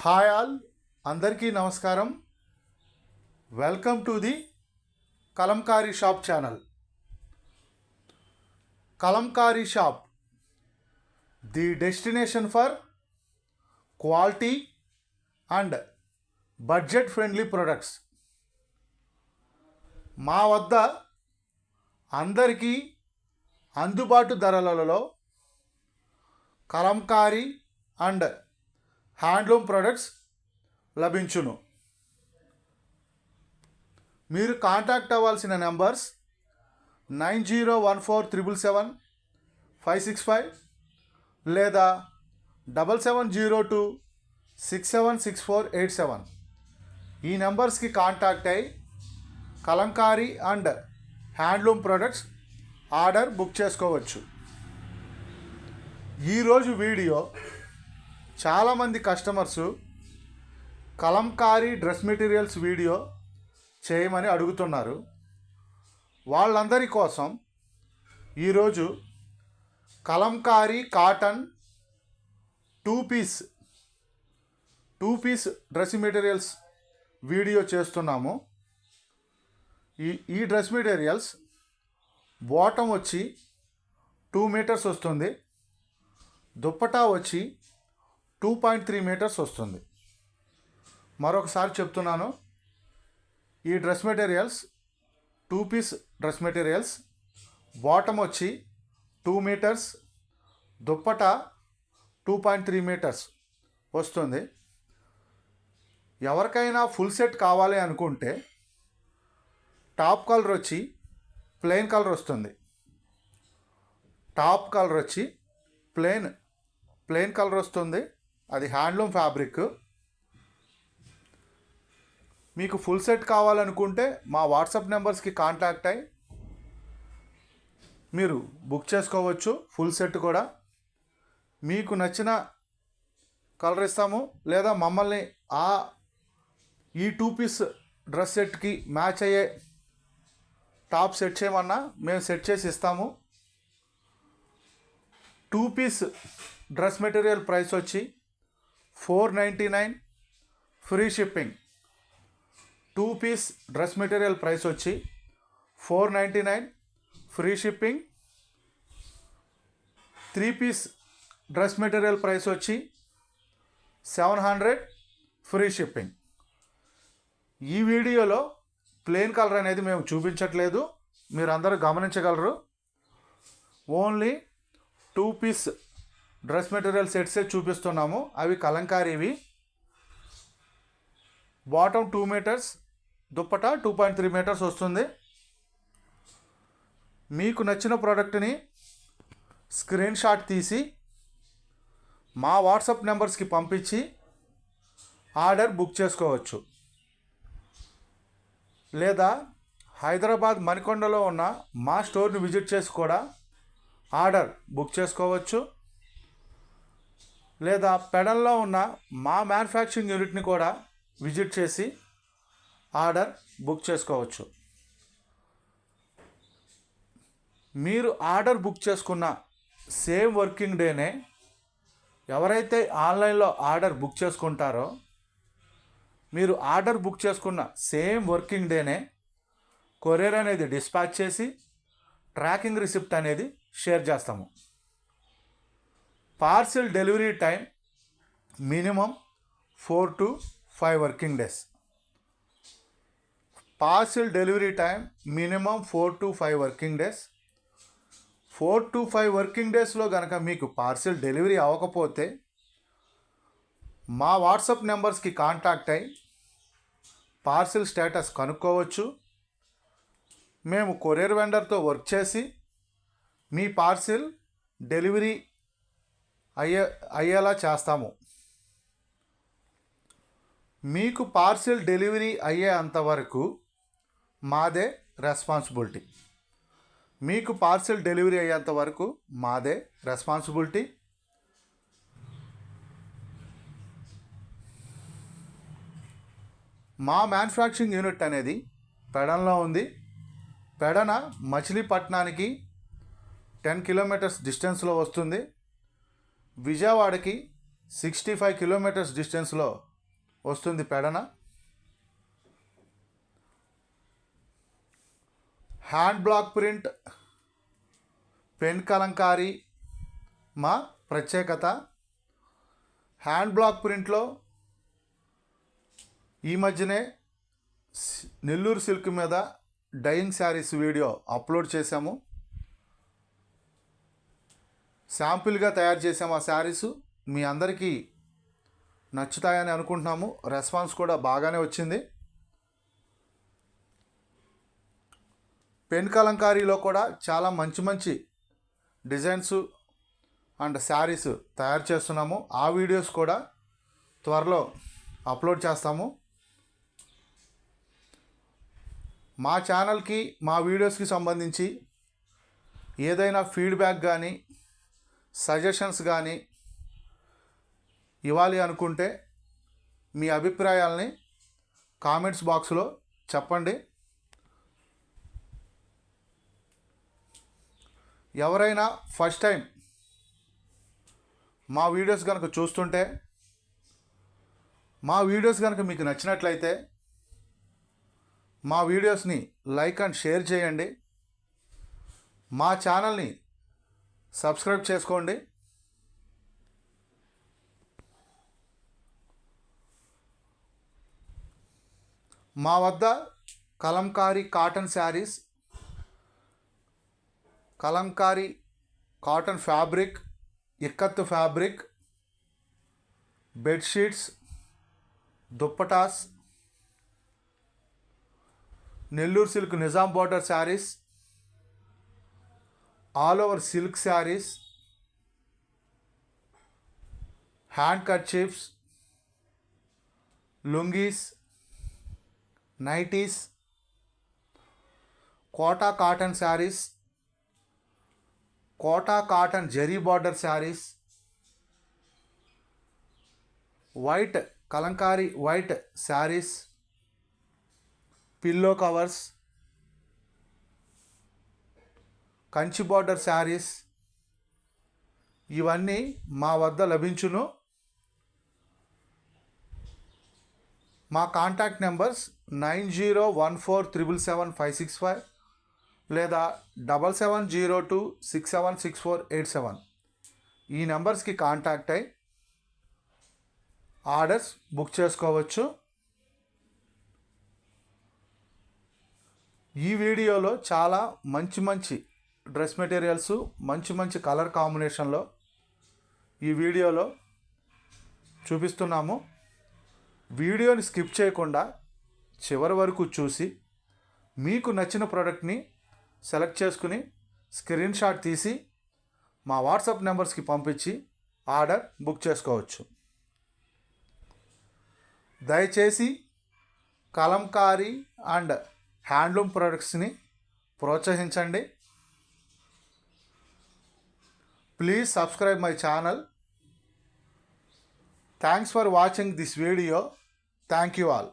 Hi all, అందరికీ నమస్కారం. Welcome to the Kalamkari shop channel. Kalamkari shop, the destination for quality and budget friendly products. మా వద్ద అందరికీ అందుబాటు ధరలలో కలంకారీ అండ్ హ్యాండ్లూమ్ ప్రొడక్ట్స్ లభించును. మీరు కాంటాక్ట్ అవ్వాల్సిన నెంబర్స్ 9014777565 లేదా 7702676487. ఈ నెంబర్స్కి కాంటాక్ట్ అయ్యి Kalamkari and handloom products order book చేసుకోవచ్చు. ఈరోజు వీడియో చాలామంది customers Kalamkari dress materials video చేయమని అడుగుతున్నారు. వాళ్ళందరి కోసం ఈరోజు Kalamkari cotton two piece dress materials video చేస్తున్నాము. ఈ డ్రెస్ మెటీరియల్స్ బాటమ్ వచ్చి 2 మీటర్స్ వస్తుంది, దుప్పటా వచ్చి 2.3 మీటర్స్ వస్తుంది. మరొకసారి చెప్తున్నాను, ఈ dress materials 2 piece dress materials bottom వచ్చి 2 మీటర్స్, దుప్పటా 2.3 మీటర్స్ వస్తుంది. ఎవరికైనా ఫుల్ సెట్ కావాలి అనుకుంటే టాప్ కలర్ వచ్చి ప్లెయిన్ కలర్ వస్తుంది. టాప్ కలర్ వచ్చి ప్లెయిన్ కలర్ వస్తుంది. అది హ్యాండ్లూమ్ ఫ్యాబ్రిక్. మీకు ఫుల్ సెట్ కావాలనుకుంటే మా వాట్సాప్ నెంబర్స్కి కాంటాక్ట్ అయ్యి మీరు బుక్ చేసుకోవచ్చు. ఫుల్ సెట్ కూడా మీకు నచ్చిన కలర్ ఇస్తాము, లేదా మమ్మల్ని ఈ 2 పీస్ డ్రెస్ సెట్కి మ్యాచ్ అయ్యే టాప్ సెట్ చేయమన్నా మేము సెట్ చేసి ఇస్తాము. 2 పీస్ డ్రెస్ మెటీరియల్ ప్రైస్ వచ్చి $499 free shipping. 2 piece dress material price వచ్చి $499 free shipping. 3 piece dress material price వచ్చి $700 ఫ్రీ షిప్పింగ్. ఈ వీడియోలో ప్లెయిన్ కలర్ అనేది మేము చూపించట్లేదు, మీరు అందరూ గమనించగలరు. ఓన్లీ 2 పీస్ డ్రెస్ మెటీరియల్ సెట్సే చూపిస్తున్నాము. అవి కలంకారీవి. బాటమ్ 2 మీటర్స్, దుప్పటా 2.3 మీటర్స్ వస్తుంది. మీకు నచ్చిన ప్రోడక్ట్ని స్క్రీన్ షాట్ తీసి మా వాట్సాప్ నెంబర్స్కి పంపించి ఆర్డర్ బుక్ చేసుకోవచ్చు. లేదా హైదరాబాద్ మణికొండలో ఉన్న మా స్టోర్ని విజిట్ చేసి కూడా ఆర్డర్ బుక్ చేసుకోవచ్చు. లేదా పెడల్లో ఉన్న మా మ్యానుఫ్యాక్చరింగ్ యూనిట్ని కూడా విజిట్ చేసి ఆర్డర్ బుక్ చేసుకోవచ్చు. మీరు ఆర్డర్ బుక్ చేసుకున్న సేమ్ వర్కింగ్ డేనే ఎవరైతే ఆన్లైన్లో ఆర్డర్ బుక్ చేసుకుంటారో మీరు ఆర్డర్ బుక్ చేసుకున్న సేమ్ వర్కింగ్ డేనే కొరియర్ అనేది డిస్పాచ్ చేసి ట్రాకింగ్ రిసిప్ట్ అనేది షేర్ చేస్తాము. Parcel delivery time minimum 4 to 5 working days. Parcel delivery time minimum 4 to 5 working days. 4 to 5 working డేస్లో కనుక మీకు పార్సిల్ డెలివరీ అవ్వకపోతే మా వాట్సాప్ నెంబర్స్కి కాంటాక్ట్ అయ్యి పార్సిల్ స్టేటస్ కనుక్కోవచ్చు. మేము కొరియర్ వెండర్తో వర్క్ చేసి మీ పార్సిల్ డెలివరీ అయ్యేలా చేస్తాము. మీకు పార్సిల్ డెలివరీ అయ్యే అంతవరకు మాదే రెస్పాన్సిబిలిటీ. మీకు పార్సిల్ డెలివరీ అయ్యేంత వరకు మాదే రెస్పాన్సిబిలిటీ. మా మ్యానుఫ్యాక్చరింగ్ యూనిట్ అనేది పెడన్లో ఉంది. పెడన మచిలీపట్నానికి 10 కిలోమీటర్స్ డిస్టెన్స్లో వస్తుంది. విజయవాడకి 65 కిలోమీటర్స్ డిస్టెన్స్లో వస్తుంది Pedana. Hand black print pen Kalamkari మా ప్రత్యేకత. హ్యాండ్ బ్లాక్ ప్రింట్లో ఈ మధ్యనే నెల్లూరు సిల్క్ మీద డైయింగ్ శారీస్ వీడియో అప్లోడ్ చేశాము. శాంపిల్గా తయారు చేసాము. ఆ శారీసు మీ అందరికీ నచ్చుతాయని అనుకుంటున్నాము. రెస్పాన్స్ కూడా బాగానే వచ్చింది. పెన్ కలంకారీలో కూడా చాలా మంచి మంచి డిజైన్స్ అండ్ శారీస్ తయారు చేస్తున్నాము. ఆ వీడియోస్ కూడా త్వరలో అప్లోడ్ చేస్తాము. మా ఛానల్కి మా వీడియోస్కి సంబంధించి ఏదైనా ఫీడ్బ్యాక్ కానీ సజెషన్స్ కానీ ఇవ్వాలి అనుకుంటే మీ అభిప్రాయాల్ని కామెంట్స్ బాక్స్లో చెప్పండి. ఎవరైనా ఫస్ట్ టైం మా వీడియోస్ కనుక చూస్తుంటే, మా వీడియోస్ కనుక మీకు నచ్చినట్లయితే మా వీడియోస్ని లైక్ అండ్ షేర్ చేయండి. మా ఛానల్ని సబ్స్క్రైబ్ చేసుకోండి. మా వద్ద Kalamkari cotton sarees, Kalamkari cotton fabric, ikat fabric, bedsheets, dupattas, Nellore silk Nizam border sarees, all over silk sarees, handkerchiefs, lungis, nighties, Kota cotton sarees, Kota cotton zari border sarees, white Kalamkari white sarees, pillow covers, Kanchi border sarees ఇవన్నీ మా వద్ద లభించును. మా కాంటాక్ట్ నెంబర్స్ 9014777565 లేదా 7702676487. ఈ నెంబర్స్కి కాంటాక్ట్ అయ్యి orders book చేసుకోవచ్చు. ఈ వీడియోలో చాలా మంచి మంచి డ్రెస్ మెటీరియల్స్, మంచి మంచి కలర్ కాంబినేషన్లో ఈ వీడియోలో చూపిస్తున్నాము. వీడియోని స్కిప్ చేయకుండా చివరి వరకు చూసి మీకు నచ్చిన ప్రోడక్ట్ని సెలెక్ట్ చేసుకుని స్క్రీన్ షాట్ తీసి మా వాట్సాప్ నెంబర్స్కి పంపించి ఆర్డర్ బుక్ చేసుకోవచ్చు. దయచేసి కలంకారీ అండ్ హ్యాండ్లూమ్ ప్రొడక్ట్స్ని ప్రోత్సహించండి. Please subscribe my channel. Thanks for watching this video. Thank you all.